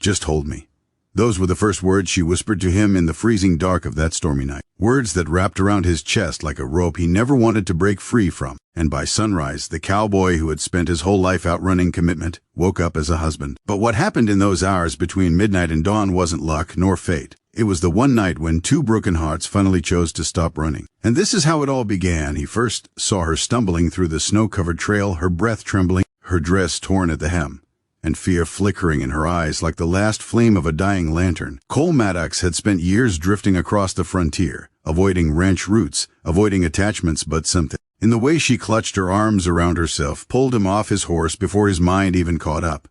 Just hold me. Those were the first words she whispered to him in the freezing dark of that stormy night. Words that wrapped around his chest like a rope he never wanted to break free from. And by sunrise, the cowboy who had spent his whole life outrunning commitment woke up as a husband. But what happened in those hours between midnight and dawn wasn't luck nor fate. It was the one night when two broken hearts finally chose to stop running. And this is how it all began. He first saw her stumbling through the snow-covered trail, her breath trembling, her dress torn at the hem, and fear flickering in her eyes like the last flame of a dying lantern. Cole Maddox had spent years drifting across the frontier, avoiding ranch roots, avoiding attachments, but something in the way she clutched her arms around herself pulled him off his horse before his mind even caught up.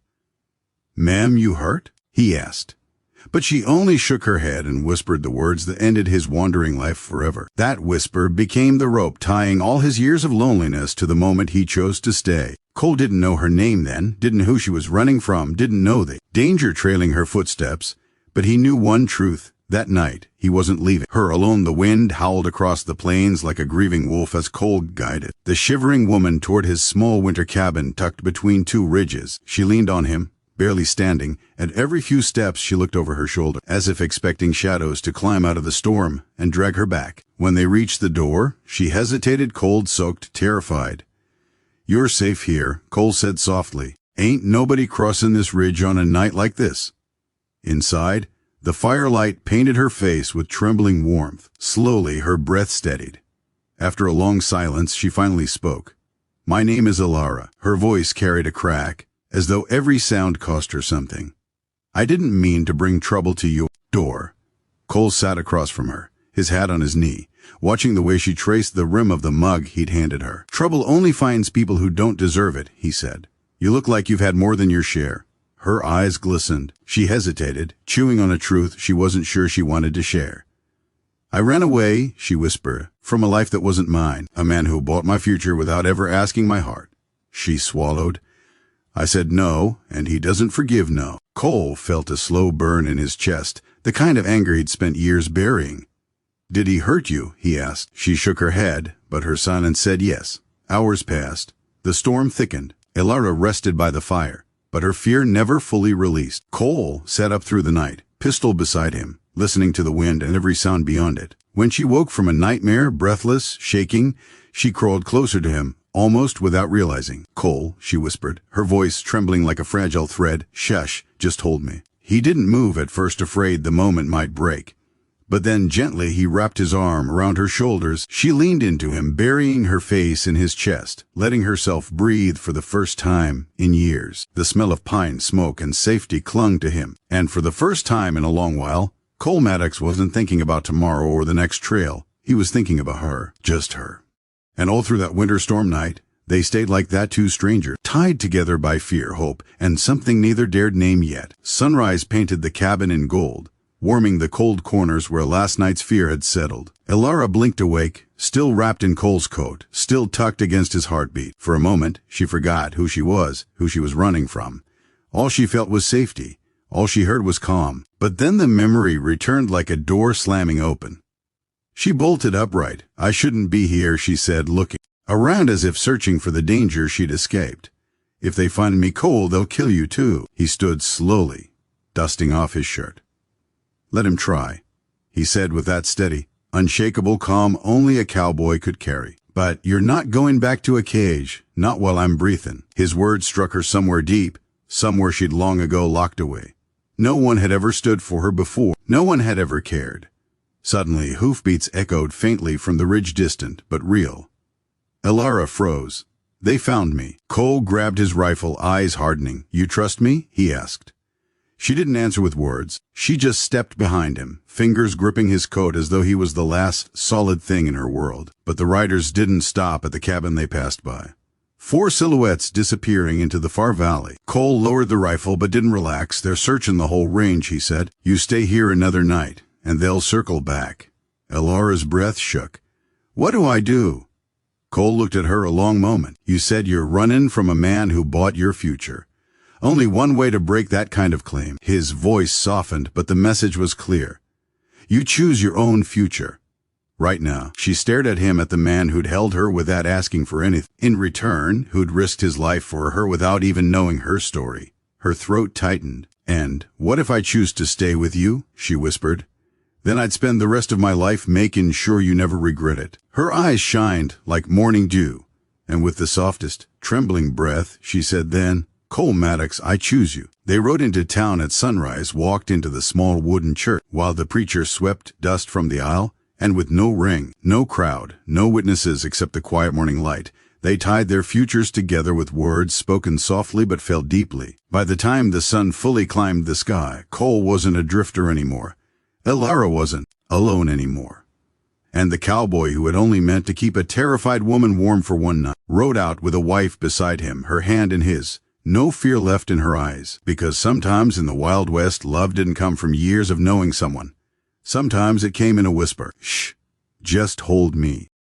"Ma'am, you hurt?" he asked. But she only shook her head and whispered the words that ended his wandering life forever. That whisper became the rope tying all his years of loneliness to the moment he chose to stay. Cole didn't know her name then, didn't know who she was running from, didn't know the danger trailing her footsteps, but he knew one truth. That night, he wasn't leaving her alone. The wind howled across the plains like a grieving wolf as Cole guided the shivering woman toward his small winter cabin tucked between two ridges. She leaned on him, barely standing. At every few steps she looked over her shoulder, as if expecting shadows to climb out of the storm and drag her back. When they reached the door, she hesitated, cold-soaked, terrified. "You're safe here," Cole said softly. "Ain't nobody crossin' this ridge on a night like this." Inside, the firelight painted her face with trembling warmth. Slowly, her breath steadied. After a long silence, she finally spoke. "My name is Alara." Her voice carried a crack, as though every sound cost her something. "I didn't mean to bring trouble to your door." Cole sat across from her, his hat on his knee, watching the way she traced the rim of the mug he'd handed her. "Trouble only finds people who don't deserve it," he said. "You look like you've had more than your share." Her eyes glistened. She hesitated, chewing on a truth she wasn't sure she wanted to share. "I ran away," she whispered, "from a life that wasn't mine. A man who bought my future without ever asking my heart." She swallowed. "I said no, and he doesn't forgive no." Cole felt a slow burn in his chest, the kind of anger he'd spent years burying. "Did he hurt you?" he asked. She shook her head, but her silence said yes. Hours passed. The storm thickened. Alara rested by the fire, but her fear never fully released. Cole sat up through the night, pistol beside him, listening to the wind and every sound beyond it. When she woke from a nightmare, breathless, shaking, she crawled closer to him, almost without realizing. "Cole," she whispered, her voice trembling like a fragile thread. "Shush, just hold me." He didn't move at first, afraid the moment might break. But then gently he wrapped his arm around her shoulders. She leaned into him, burying her face in his chest, letting herself breathe for the first time in years. The smell of pine smoke and safety clung to him. And for the first time in a long while, Cole Maddox wasn't thinking about tomorrow or the next trail. He was thinking about her, just her. And all through that winter storm night, they stayed like that, two strangers, tied together by fear, hope, and something neither dared name yet. Sunrise painted the cabin in gold, warming the cold corners where last night's fear had settled. Alara blinked awake, still wrapped in Cole's coat, still tucked against his heartbeat. For a moment, she forgot who she was running from. All she felt was safety. All she heard was calm. But then the memory returned like a door slamming open. She bolted upright. "I shouldn't be here," she said, looking around as if searching for the danger she'd escaped. "If they find me, Cole, they'll kill you too." He stood slowly, dusting off his shirt. "Let him try," he said with that steady, unshakable calm only a cowboy could carry. "But you're not going back to a cage, not while I'm breathing." His words struck her somewhere deep, somewhere she'd long ago locked away. No one had ever stood for her before. No one had ever cared. Suddenly, hoofbeats echoed faintly from the ridge, distant but real. Alara froze. "They found me." Cole grabbed his rifle, eyes hardening. "You trust me?" he asked. She didn't answer with words. She just stepped behind him, fingers gripping his coat as though he was the last solid thing in her world. But the riders didn't stop at the cabin they passed by. 4 silhouettes disappearing into the far valley. Cole lowered the rifle but didn't relax. "They're searching the whole range," he said. "You stay here another night, and they'll circle back." Alara's breath shook. "What do I do?" Cole looked at her a long moment. "You said you're running from a man who bought your future. Only one way to break that kind of claim." His voice softened, but the message was clear. "You choose your own future. Right now." She stared at him, at the man who'd held her without asking for anything in return, who'd risked his life for her without even knowing her story. Her throat tightened, And, what if I choose to stay with you? She whispered. Then I'd spend the rest of my life making sure you never regret it. Her eyes shined like morning dew, and with the softest, trembling breath, she said then, Cole Maddox, I choose you. They rode into town at sunrise, walked into the small wooden church, while the preacher swept dust from the aisle, and with no ring, no crowd, no witnesses except the quiet morning light, they tied their futures together with words spoken softly but felt deeply. By the time the sun fully climbed the sky, Cole wasn't a drifter anymore. Elara wasn't alone anymore. And the cowboy who had only meant to keep a terrified woman warm for one night rode out with a wife beside him, her hand in his, no fear left in her eyes. Because sometimes in the Wild West, love didn't come from years of knowing someone. Sometimes it came in a whisper, shh, just hold me.